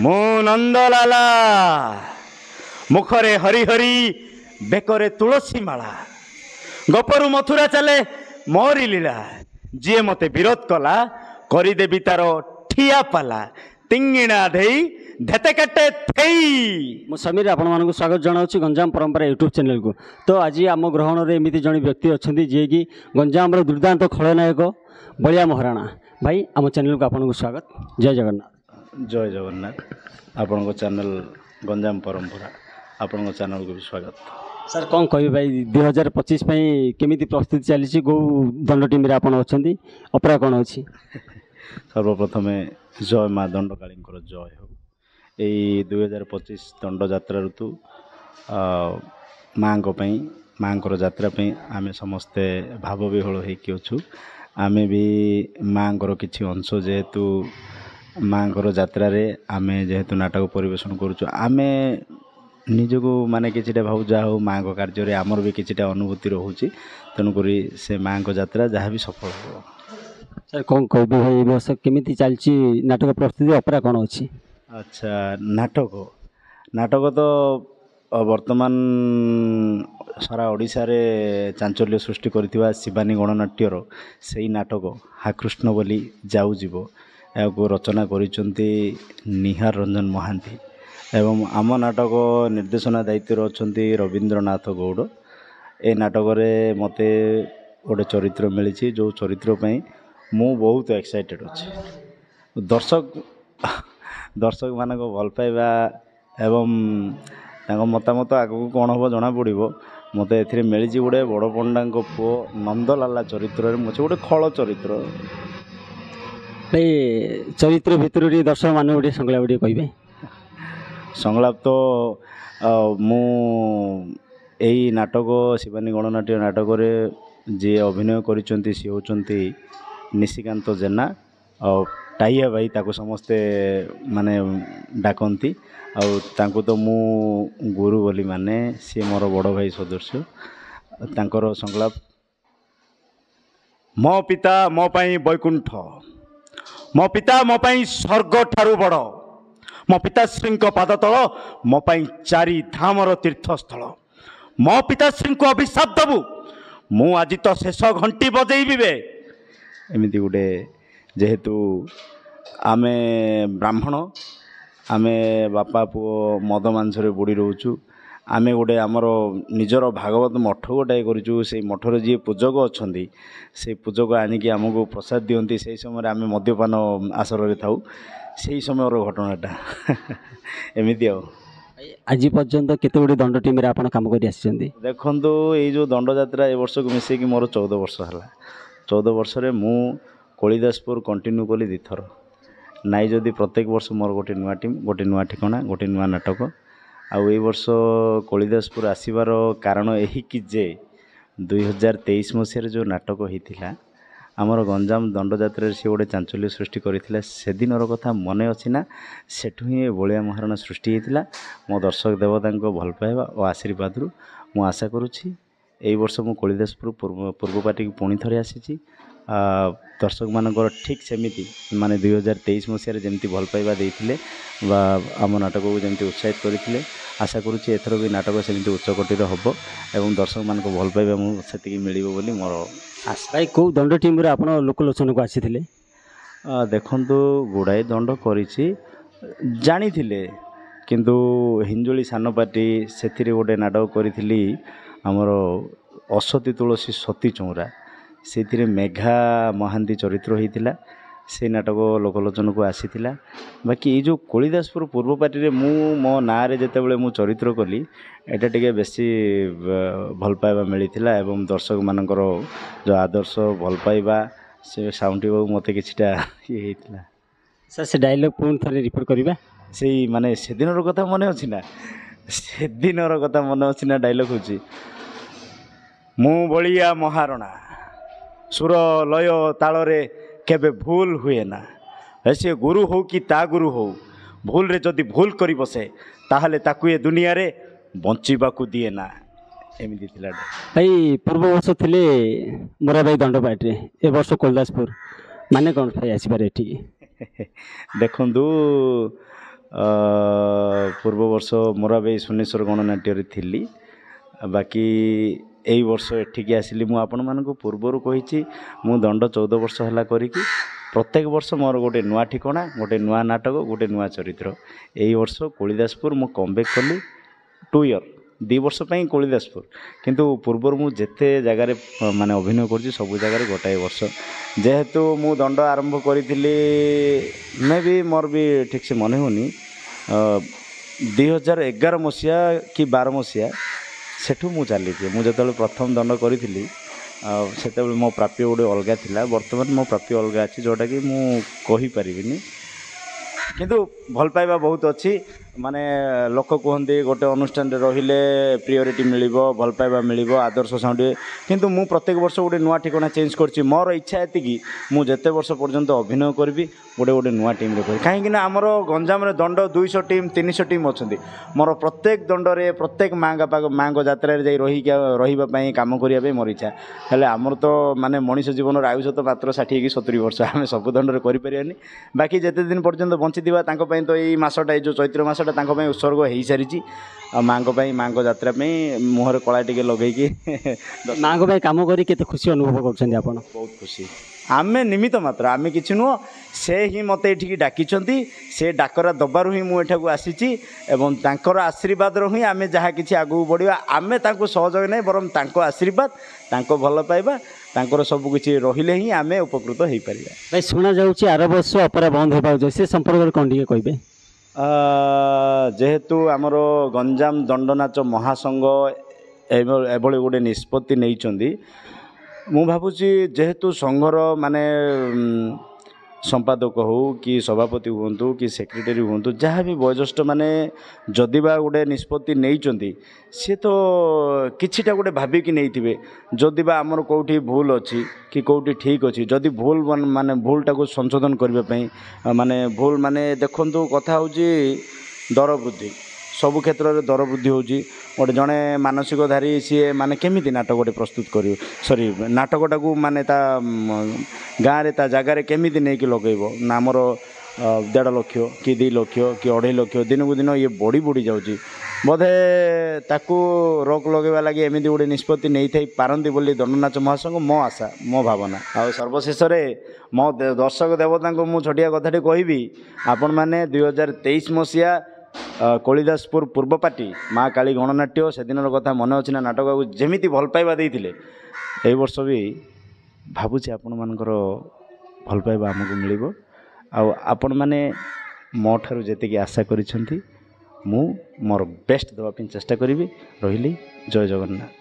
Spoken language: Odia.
ମୁଁ ନନ୍ଦଲାଲା ମୁଖରେ ହରି ହରି ବେକରେ ତୁଳସୀ ମାଳା ଗପରୁ ମଥୁରା ଚାଲେ ମୋରି ଲୀଳା ଯିଏ ମତେ ବିରୋଧ କଲା କରିଦେବି ତାର ଠିଆ ପାଲା ତିଙ୍ଗିଣା ଦେଇ ଧେତେ କାଟେ ଥେଇ। ମୁଁ ସମୀର ଆପଣମାନଙ୍କୁ ସ୍ୱାଗତ ଜଣାଉଛି ଗଞ୍ଜାମ ପରମ୍ପରା ୟୁଟ୍ୟୁବ୍ ଚ୍ୟାନେଲକୁ। ତ ଆଜି ଆମ ଗ୍ରହଣରେ ଏମିତି ଜଣେ ବ୍ୟକ୍ତି ଅଛନ୍ତି ଯିଏକି ଗଞ୍ଜାମର ଦୁର୍ଦାନ୍ତ ଖଳନାୟକ ବଳିଆ ମହାରଣା ଭାଇ ଆମ ଚ୍ୟାନେଲକୁ ଆପଣଙ୍କୁ ସ୍ୱାଗତ। ଜୟ ଜଗନ୍ନାଥ। ଜୟ ଜଗନ୍ନାଥ। ଆପଣଙ୍କ ଚ୍ୟାନେଲ ଗଞ୍ଜାମ ପରମ୍ପରା ଆପଣଙ୍କ ଚ୍ୟାନେଲକୁ ବି ସ୍ୱାଗତ। ସାର୍ କ'ଣ କହିବେ ଭାଇ 2025 ପାଇଁ କେମିତି ପ୍ରସ୍ତୁତି ଚାଲିଛି? କେଉଁ ଦଣ୍ଡ ଟିମ୍ରେ ଆପଣ ଅଛନ୍ତି? ଅପେରା କ'ଣ ଅଛି? ସର୍ବପ୍ରଥମେ ଜୟ ମା ଦଣ୍ଡକାଳୀଙ୍କର ଜୟ ହେଉ। ଏଇ 2025 ଦଣ୍ଡଯାତ୍ରା ଋତୁ ମାଙ୍କ ପାଇଁ ମାଙ୍କର ଯାତ୍ରା ପାଇଁ ଆମେ ସମସ୍ତେ ଭାବ ବିହ୍ୱଳ ହେଇକି ଅଛୁ। ଆମେ ବି ମାଙ୍କର କିଛି ଅଂଶ ଯେହେତୁ ମାଙ୍କର ଯାତ୍ରାରେ ଆମେ ଯେହେତୁ ନାଟକ ପରିବେଷଣ କରୁଛୁ ଆମେ ନିଜକୁ ମାନେ କିଛିଟା ଭାବୁ ଯାହା ହଉ ମାଙ୍କ କାର୍ଯ୍ୟରେ ଆମର ବି କିଛିଟା ଅନୁଭୂତି ରହୁଛି। ତେଣୁକରି ସେ ମାଙ୍କ ଯାତ୍ରା ଯାହା ବି ସଫଳ ହେବ। ସାର୍ କ'ଣ କହିବେ ଭାଇ ଏ ବର୍ଷ କେମିତି ଚାଲିଛି ନାଟକ ପ୍ରସ୍ତୁତି? ଅପେରା କ'ଣ ଅଛି? ଆଚ୍ଛା, ନାଟକ ତ ବର୍ତ୍ତମାନ ସାରା ଓଡ଼ିଶାରେ ଚାଞ୍ଚଲ୍ୟ ସୃଷ୍ଟି କରିଥିବା ଶିବାନୀ ଗଣନାଟ୍ୟର ସେଇ ନାଟକ ହାକୃଷ୍ଣ ବୋଲି ଯାଉ ଯିବ ଏହାକୁ ରଚନା କରିଛନ୍ତି ନିହାର ରଞ୍ଜନ ମହାନ୍ତି ଏବଂ ଆମ ନାଟକ ନିର୍ଦ୍ଦେଶନା ଦାୟିତ୍ୱରେ ଅଛନ୍ତି ରବୀନ୍ଦ୍ରନାଥ ଗୌଡ଼। ଏ ନାଟକରେ ମୋତେ ଗୋଟେ ଚରିତ୍ର ମିଳିଛି ଯେଉଁ ଚରିତ୍ର ପାଇଁ ମୁଁ ବହୁତ ଏକ୍ସାଇଟେଡ଼୍ ଅଛି। ଦର୍ଶକମାନଙ୍କ ଭଲ ପାଇବା ଏବଂ ତାଙ୍କ ମତାମତ ଆଗକୁ କ'ଣ ହେବ ଜଣାପଡ଼ିବ। ମୋତେ ଏଥିରେ ମିଳିଛି ଗୋଟେ ବଡ଼ ପଣ୍ଡାଙ୍କ ପୁଅ ନନ୍ଦଲାଲା ଚରିତ୍ରରେ ମୁଁ ଗୋଟେ ଖଳ ଚରିତ୍ର। ଭାଇ ଚରିତ୍ର ଭିତରୁ ଟିକେ ଦର୍ଶକମାନଙ୍କୁ ଟିକେ ସଂଳାପ ଟିକେ କହିବେ? ସଂଳାପ ତ ମୁଁ ଏଇ ନାଟକ ଶିବାନୀ ଗଣନାଟ୍ୟ ନାଟକରେ ଯିଏ ଅଭିନୟ କରିଛନ୍ତି ସିଏ ହେଉଛନ୍ତି ନିଶିକାନ୍ତ ଜେନା ଆଉ ଟାଇଆ ଭାଇ ତାକୁ ସମସ୍ତେ ମାନେ ଡାକନ୍ତି। ଆଉ ତାଙ୍କୁ ତ ମୁଁ ଗୁରୁ ବୋଲି ମାନେ ସିଏ ମୋର ବଡ଼ ଭାଇ ସଦୃଶ୍ୟ। ତାଙ୍କର ସଂଳାପ ମୋ ପିତା ମୋ ପାଇଁ ବୈକୁଣ୍ଠ, ମୋ ପିତା ମୋ ପାଇଁ ସ୍ୱର୍ଗ ଠାରୁ ବଡ଼, ମୋ ପିତାଶ୍ରୀଙ୍କ ପାଦତଳ ମୋ ପାଇଁ 4 ଧାମର ତୀର୍ଥସ୍ଥଳ। ମୋ ପିତାଶ୍ରୀଙ୍କୁ ଅଭିଶାପ ଦେବୁ ମୁଁ ଆଜି ତ ଶେଷ ଘଣ୍ଟି ବଜେଇବିବେ। ଏମିତି ଗୋଟେ ଯେହେତୁ ଆମେ ବ୍ରାହ୍ମଣ, ଆମେ ବାପା ପୁଅ ମଦ ମାଂସରେ ବୁଡ଼ି ରହୁଛୁ। ଆମେ ଗୋଟେ ଆମର ନିଜର ଭାଗବତ ମଠ ଗୋଟାଏ କରିଛୁ। ସେଇ ମଠରେ ଯିଏ ପୂଜକ ଅଛନ୍ତି ସେଇ ପୂଜକ ଆଣିକି ଆମକୁ ପ୍ରସାଦ ଦିଅନ୍ତି। ସେଇ ସମୟରେ ଆମେ ମଦ୍ୟପାନ ଆସରରେ ଥାଉ। ସେଇ ସମୟର ଘଟଣାଟା ଏମିତି ଆଉ। ଆଜି ପର୍ଯ୍ୟନ୍ତ କେତେ ଗୁଡ଼ିଏ ଦଣ୍ଡ ଟିମ୍ରେ ଆପଣ କାମ କରି ଆସିଛନ୍ତି? ଦେଖନ୍ତୁ ଏଇ ଯେଉଁ ଦଣ୍ଡଯାତ୍ରା ଏ ବର୍ଷକୁ ମିଶେଇକି ମୋର 14 ବର୍ଷ ହେଲା। 14 ବର୍ଷରେ ମୁଁ କଳିଦାସପୁର କଣ୍ଟିନ୍ୟୁ କଲି 2 ଥର। ନାଇଁ ଯଦି ପ୍ରତ୍ୟେକ ବର୍ଷ ମୋର ଗୋଟେ ନୂଆ ଟିମ୍, ଗୋଟେ ନୂଆ ଠିକଣା, ଗୋଟେ ନୂଆ ନାଟକ। ଆଉ ଏଇ ବର୍ଷ କଳିଦାସପୁର ଆସିବାର କାରଣ ଏହିକି ଯେ 2023 ମସିହାରେ ଯେଉଁ ନାଟକ ହେଇଥିଲା ଆମର ଗଞ୍ଜାମ ଦଣ୍ଡଯାତ୍ରାରେ ସେ ଗୋଟେ ଚାଞ୍ଚଲ୍ୟ ସୃଷ୍ଟି କରିଥିଲା। ସେଦିନର କଥା ମନେ ଅଛି ନା? ସେଠୁ ହିଁ ବଳିଆ ମହାରଣା ସୃଷ୍ଟି ହେଇଥିଲା। ମୋ ଦର୍ଶକ ଦେବତାଙ୍କ ଭଲ ପାଇବା ଓ ଆଶୀର୍ବାଦରୁ ମୁଁ ଆଶା କରୁଛି ଏଇ ବର୍ଷ ମୁଁ କଳିଦାସପୁର ପୂର୍ବ ପାର୍ଟିକୁ ପୁଣି ଥରେ ଆସିଛି। ଦର୍ଶକମାନଙ୍କର ଠିକ୍ ସେମିତି ମାନେ 2023 ମସିହାରେ ଯେମିତି ଭଲ ପାଇବା ଦେଇଥିଲେ ବା ଆମ ନାଟକକୁ ଯେମିତି ଉତ୍ସାହିତ କରିଥିଲେ ଆଶା କରୁଛି ଏଥର ବି ନାଟକ ସେମିତି ଉଚ୍ଚକୋଟୀର ହେବ ଏବଂ ଦର୍ଶକମାନଙ୍କ ଭଲ ପାଇବା ମୁଁ ସେତିକି ମିଳିବ ବୋଲି ମୋର ଆଶା। ଭାଇ କେଉଁ ଦଣ୍ଡ ଟିମ୍ରେ ଆପଣ ଲୋକଲୋଚନକୁ ଆସିଥିଲେ? ଦେଖନ୍ତୁ ଗୁଡ଼ାଏ ଦଣ୍ଡ କରିଛି ଜାଣିଥିଲେ, କିନ୍ତୁ ହିଞ୍ଜୁଳି ସାନ ପାର୍ଟି ସେଥିରେ ଗୋଟେ ନାଟକ କରିଥିଲି ଆମର ଅସତୀ ତୁଳସୀ ସତୀ ଚଉରା। ସେଥିରେ ମେଘା ମହାନ୍ତି ଚରିତ୍ର ହେଇଥିଲା। ସେ ନାଟକ ଲୋକଲୋଚନକୁ ଆସିଥିଲା। ବାକି ଏଇ ଯେଉଁ କଳିଦାସପୁର ପୂର୍ବ ପାର୍ଟିରେ ମୁଁ ମୋ ନାଁରେ ଯେତେବେଳେ ମୁଁ ଚରିତ୍ର କଲି ଏଇଟା ଟିକେ ବେଶୀ ଭଲ ପାଇବା ମିଳିଥିଲା ଏବଂ ଦର୍ଶକମାନଙ୍କର ଯେଉଁ ଆଦର୍ଶ ଭଲ ପାଇବା ସେ ସାଉଁଟିବାକୁ ମୋତେ କିଛିଟା ଇଏ ହେଇଥିଲା। ସାର୍ ସେ ଡାଇଲଗ୍ ପୁଣି ଥରେ ରିପୋର୍ଟ କରିବା। ସେଇ ମାନେ ସେଦିନର କଥା ମନେ ଅଛି ନା? ସେଦିନର କଥା ମନେ ଅଛି ନା? ଡାଇଲଗ୍ ହେଉଛି ମୁଁ ବଳିଆ ମହାରଣା, ସୁର ଲୟ ତାଳରେ କେବେ ଭୁଲ ହୁଏ ନା। ସେ ଗୁରୁ ହଉ କି ତା ଗୁରୁ ହଉ, ଭୁଲରେ ଯଦି ଭୁଲ କରି ବସେ ତାହେଲେ ତାକୁ ଏ ଦୁନିଆରେ ବଞ୍ଚିବାକୁ ଦିଏ ନା। ଏମିତି ଥିଲା। ଭାଇ ପୂର୍ବ ବର୍ଷ ଥିଲେ ମୋରା ଭାଇ ଦଣ୍ଡ ପାର୍ଟିରେ, ଏ ବର୍ଷ କଳିଦାସପୁର, ମାନେ କ'ଣ ଭାଇ ଆସିପାରେ ଏଠିକି? ଦେଖନ୍ତୁ ପୂର୍ବ ବର୍ଷ ମୋରାବାଇ ସୁନେଶ୍ୱର ଗଣନାଟ୍ୟରେ ଥିଲି। ବାକି ଏଇ ବର୍ଷ ଏଠିକି ଆସିଲି। ମୁଁ ଆପଣମାନଙ୍କୁ ପୂର୍ବରୁ କହିଛି ମୁଁ ଦଣ୍ଡ 14 ବର୍ଷ ହେଲା କରିକି ପ୍ରତ୍ୟେକ ବର୍ଷ ମୋର ଗୋଟେ ନୂଆ ଠିକଣା, ଗୋଟେ ନୂଆ ନାଟକ, ଗୋଟେ ନୂଆ ଚରିତ୍ର। ଏଇ ବର୍ଷ କୋଳିଦାସପୁର ମୁଁ କମ୍ବ୍ୟାକ୍ କଲି 2 ଇୟର୍, 2 ବର୍ଷ ପାଇଁ କୋଳିଦାସପୁର। କିନ୍ତୁ ପୂର୍ବରୁ ମୁଁ ଯେତେ ଜାଗାରେ ମାନେ ଅଭିନୟ କରିଛି ସବୁ ଜାଗାରେ ଗୋଟାଏ ବର୍ଷ। ଯେହେତୁ ମୁଁ ଦଣ୍ଡ ଆରମ୍ଭ କରିଥିଲି ମେ ବି ମୋର ବି ଠିକ୍ସେ ମନେ ହେଉନି 2011 ମସିହା କି 12 ମସିହା ସେଠୁ ମୁଁ ଚାଲିଛି। ମୁଁ ଯେତେବେଳେ ପ୍ରଥମ ଦଣ୍ଡ କରିଥିଲି ସେତେବେଳେ ମୋ ପ୍ରାପ୍ୟ ଗୋଟେ ଅଲଗା ଥିଲା। ବର୍ତ୍ତମାନ ମୋ ପ୍ରାପ୍ୟ ଅଲଗା ଅଛି, ଯେଉଁଟାକି ମୁଁ କହିପାରିବିନି। କିନ୍ତୁ ଭଲ ପାଇବା ବହୁତ ଅଛି। ମାନେ ଲୋକ କୁହନ୍ତି ଗୋଟେ ଅନୁଷ୍ଠାନରେ ରହିଲେ ପ୍ରିୟରିଟି ମିଳିବ, ଭଲ ପାଇବା ମିଳିବ, ଆଦର୍ଶ ସାଉଁଟିବେ। କିନ୍ତୁ ମୁଁ ପ୍ରତ୍ୟେକ ବର୍ଷ ଗୋଟେ ନୂଆ ଠିକଣା ଚେଞ୍ଜ କରିଛି। ମୋର ଇଚ୍ଛା ଏତିକି ମୁଁ ଯେତେ ବର୍ଷ ପର୍ଯ୍ୟନ୍ତ ଅଭିନୟ କରିବି ଗୋଟେ ନୂଆ ଟିମ୍ରେ କରିବି। କାହିଁକିନା ଆମର ଗଞ୍ଜାମରେ ଦଣ୍ଡ 200 ଟିମ୍ 300 ଟିମ୍ ଅଛନ୍ତି। ମୋର ପ୍ରତ୍ୟେକ ଦଣ୍ଡରେ ପ୍ରତ୍ୟେକ ମାଙ୍କ ଯାତ୍ରାରେ ଯାଇ ରହିବା ପାଇଁ କାମ କରିବା ପାଇଁ ମୋର ଇଚ୍ଛା। ହେଲେ ଆମର ତ ମାନେ ମଣିଷ ଜୀବନର ଆୟୁଷ ତ ମାତ୍ର 60 କି 70 ବର୍ଷ। ଆମେ ସବୁ ଦଣ୍ଡରେ କରିପାରିବାନି। ବାକି ଯେତେ ଦିନ ପର୍ଯ୍ୟନ୍ତ ବଞ୍ଚିଥିବା ତାଙ୍କ ପାଇଁ ତ ଏଇ ମାସଟା, ଏଇ ଯେଉଁ ଚୈତ୍ର ମାସଟା ତାଙ୍କ ପାଇଁ ଉତ୍ସର୍ଗ ହୋଇସାରିଛି। ଆଉ ମାଙ୍କ ପାଇଁ, ମାଙ୍କ ଯାତ୍ରା ପାଇଁ ମୁହଁରେ କଳା ଟିକେ ଲଗେଇକି ମାଙ୍କ ପାଇଁ କାମ କରି କେତେ ଖୁସି ଅନୁଭବ କରୁଛନ୍ତି ଆପଣ? ବହୁତ ଖୁସି। ଆମେ ନିମିତ୍ତ ମାତ୍ର, ଆମେ କିଛି ନୁହଁ। ସେ ହିଁ ମୋତେ ଏଠିକି ଡାକିଛନ୍ତି। ସେ ଡାକରା ଦେବାରୁ ହିଁ ମୁଁ ଏଠାକୁ ଆସିଛି ଏବଂ ତାଙ୍କର ଆଶୀର୍ବାଦରୁ ହିଁ ଆମେ ଯାହା କିଛି ଆଗକୁ ବଢ଼ିବା। ଆମେ ତାଙ୍କୁ ସହଯୋଗ ନାହିଁ, ବରଂ ତାଙ୍କ ଆଶୀର୍ବାଦ, ତାଙ୍କ ଭଲ ପାଇବା, ତାଙ୍କର ସବୁ କିଛି ରହିଲେ ହିଁ ଆମେ ଉପକୃତ ହୋଇପାରିବା। ଭାଇ ଶୁଣାଯାଉଛି ଆର ବର୍ଷ ଅପେରା ବନ୍ଦ ହେବାକୁ ଯାଉଛି, ସେ ସମ୍ପର୍କରେ କ'ଣ ଟିକେ କହିବେ? ଯେହେତୁ ଆମର ଗଞ୍ଜାମ ଦଣ୍ଡନାଚ ମହାସଂଘ ଏଭଳି ଗୋଟେ ନିଷ୍ପତ୍ତି ନେଇଛନ୍ତି, ମୁଁ ଭାବୁଛି ଯେହେତୁ ସଂଘର ମାନେ ସମ୍ପାଦକ ହେଉ କି ସଭାପତି ହୁଅନ୍ତୁ କି ସେକ୍ରେଟାରୀ ହୁଅନ୍ତୁ, ଯାହା ବି ବୟୋଜ୍ୟେଷ୍ଠ ମାନେ ଯଦି ବା ଗୋଟେ ନିଷ୍ପତ୍ତି ନେଇଛନ୍ତି, ସିଏ ତ କିଛିଟା ଗୋଟେ ଭାବିକି ନେଇଥିବେ। ଯଦି ବା ଆମର କେଉଁଠି ଭୁଲ ଅଛି କି କେଉଁଠି ଠିକ୍ ଅଛି, ଯଦି ଭୁଲ ମାନେ ଭୁଲଟାକୁ ସଂଶୋଧନ କରିବା ପାଇଁ ମାନେ ଭୁଲ ମାନେ ଦେଖନ୍ତୁ, କଥା ହେଉଛି ଦର ବୃଦ୍ଧି। ସବୁ କ୍ଷେତ୍ରରେ ଦର ବୃଦ୍ଧି ହେଉଛି। ଗୋଟେ ଜଣେ ମାନସିକଧାରୀ ସିଏ ମାନେ କେମିତି ନାଟକ ଗୋଟେ ପ୍ରସ୍ତୁତ କରିବ, ନାଟକଟାକୁ ମାନେ ତା ଗାଁରେ ତା ଜାଗାରେ କେମିତି ନେଇକି ଲଗେଇବ ନା? ଆମର 1.5 ଲକ୍ଷ କି 2 ଲକ୍ଷ କି 2.5 ଲକ୍ଷ ଦିନକୁ ଦିନ ଇଏ ବଢ଼ି ଯାଉଛି। ବୋଧେ ତାକୁ ରୋକ ଲଗାଇବା ଲାଗି ଏମିତି ଗୋଟେ ନିଷ୍ପତ୍ତି ନେଇଥାଇ ପାରନ୍ତି ବୋଲି ଦଣ୍ଡନାଚ ମହାସଂଘ, ମୋ ଆଶା, ମୋ ଭାବନା। ଆଉ ସର୍ବଶେଷରେ ମୋ ଦର୍ଶକ ଦେବତାଙ୍କୁ ମୁଁ ଛୋଟିଆ କଥାଟି କହିବି, ଆପଣମାନେ 2023 ମସିହା କୋଳିଦାସପୁର ପୂର୍ବପାଟି ମା କାଳୀ ଗଣନାଟ୍ୟ, ସେଦିନର କଥା ମନେ ଅଛି ନା? ନାଟକକୁ ଯେମିତି ଭଲ ପାଇବା ଦେଇଥିଲେ, ଏଇ ବର୍ଷ ବି ଭାବୁଛି ଆପଣମାନଙ୍କର ଭଲ ପାଇବା ଆମକୁ ମିଳିବ। ଆଉ ଆପଣମାନେ ମୋ ଠାରୁ ଯେତିକି ଆଶା କରିଛନ୍ତି, ମୁଁ ମୋର ବେଷ୍ଟ ଦେବା ପାଇଁ ଚେଷ୍ଟା କରିବି। ରହିଲି, ଜୟ ଜଗନ୍ନାଥ।